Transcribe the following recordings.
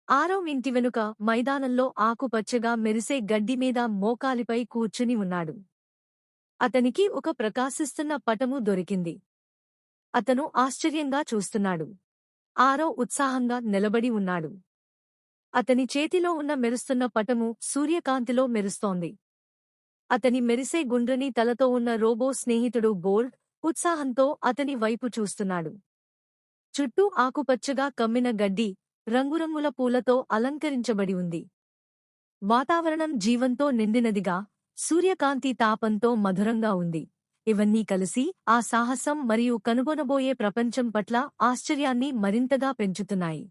ఆరవ్ ఇంటి వెనుక మైదానంలో ఆకుపచ్చగా మెరిసే గడ్డి మీద మోకాలిపై కూర్చుని ఉన్నాడు. అతనికి ఒక ప్రకాశిస్తున్న పటము దొరికింది. అతను ఆశ్చర్యంగా చూస్తున్నాడు. ఆరవ్ ఉత్సాహంగా నిలబడి ఉన్నాడు. అతని చేతిలో ఉన్న మెరుస్తున్న పటము సూర్యకాంతిలో మెరుస్తోంది. అతని మెరిసే గుండ్రని తలతో ఉన్న రోబో స్నేహితుడు బోల్ట్ ఉత్సాహంతో అతని వైపు చూస్తున్నాడు. చుట్టూ ఆకుపచ్చగా కమ్మిన గడ్డి రంగురంగుల పూలతో అలంకరించబడి ఉంది. వాతావరణం జీవంతో నిండినదిగా, సూర్యకాంతి తాపంతో మధురంగా ఉంది. ఇవన్నీ కలిసి ఆ సాహసం మరియు కనుగొనబోయే ప్రపంచం పట్ల ఆశ్చర్యాన్ని మరింతగా పెంచుతున్నాయి.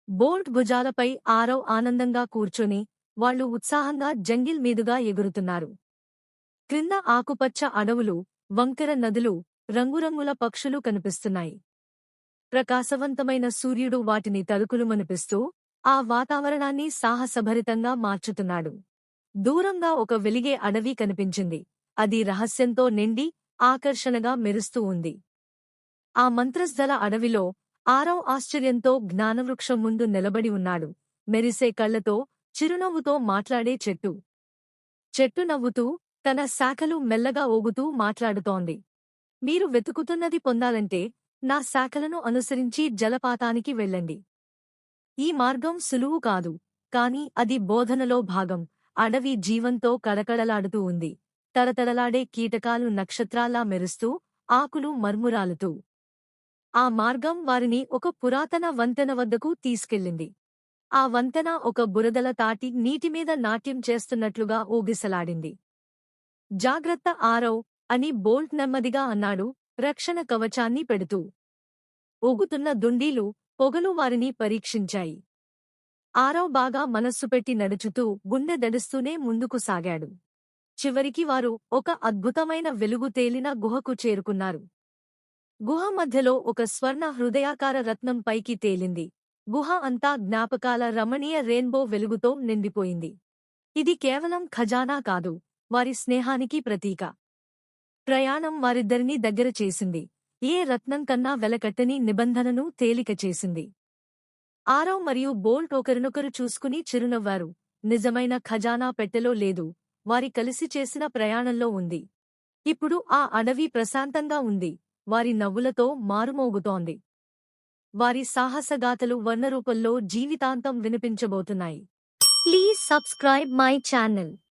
బోల్ట్ భుజాలపై ఆరవ్ ఆనందంగా కూర్చొని వాళ్ళు ఉత్సాహంగా జంగిల్ మీదుగా ఎగురుతున్నారు. క్రింద ఆకుపచ్చ అడవులు, వంకర నదులు, రంగురంగుల పక్షులు కనిపిస్తున్నాయి. ప్రకాశవంతమైన సూర్యుడు వాటిని తలుకులుమనిపిస్తూ ఆ వాతావరణాన్ని సాహసభరితంగా మార్చుతున్నాడు. దూరంగా ఒక వెలిగే అడవి కనిపించింది. అది రహస్యంతో నిండి ఆకర్షణగా మెరుస్తూ ఉంది. ఆ మంత్రస్థల అడవిలో ఆరవ్ ఆశ్చర్యంతో జ్ఞానవృక్షం ముందు నిలబడి ఉన్నాడు. మెరిసే కళ్లతో, చిరునవ్వుతో మాట్లాడే చెట్టు. చెట్టు నవ్వుతూ, తన శాఖలు మెల్లగా ఊగుతూ మాట్లాడుతోంది. మీరు వెతుకుతున్నది పొందాలంటే నా శాఖలను అనుసరించి జలపాతానికి వెళ్ళండి. ఈ మార్గం సులువు కాదు, కాని అది బోధనలో భాగం. అడవి జీవంతో కళకళలాడుతూ ఉంది. తరతరలాడే కీటకాలు నక్షత్రాల్లా మెరుస్తూ, ఆకులు మర్మురాలుతూ. ఆ మార్గం వారిని ఒక పురాతన వంతెన వద్దకు తీసుకెళ్ళింది. ఆ వంతెన ఒక బురదల తాటి నీటిమీద నాట్యం చేస్తున్నట్లుగా ఊగిసలాడింది. జాగ్రత్త ఆరవ్ అని బోల్ట్ నెమ్మదిగా అన్నాడు, రక్షణ కవచాన్ని పెడుతూ. ఊగుతున్న దుండీలు, పొగలు వారిని పరీక్షించాయి. ఆరవ్ బాగా మనస్సు పెట్టి నడుచుతూ గుండె దడుస్తూనే ముందుకు సాగాడు. చివరికి వారు ఒక అద్భుతమైన వెలుగు తేలిన గుహకు చేరుకున్నారు. గుహ మధ్యలో ఒక స్వర్ణ హృదయాకార రత్నం పైకి తేలింది. గుహ అంతా జ్ఞాపకాల రమణీయ రెయిన్బో వెలుగుతో నిండిపోయింది. ఇది కేవలం ఖజానా కాదు, వారి స్నేహానికి ప్రతీక. ప్రయాణం వారిద్దరినీ దగ్గర చేసింది. ఏ రత్నం కన్నా వెలకట్టని నిబంధనను తేలిక చేసింది. ఆరవ్ మరియు బోల్ట్ ఒకరినొకరు చూసుకుని చిరునవ్వారు. నిజమైన ఖజానా పెట్టెలో లేదు, వారి కలిసి చేసిన ప్రయాణంలో ఉంది. ఇప్పుడు ఆ అడవి ప్రశాంతంగా ఉంది, వారి నవ్వులతో మారుమోగుతోంది. వారి సాహసగాథలు వర్ణరూపంలో జీవితాంతం వినిపించబోతున్నాయి. Please subscribe my channel.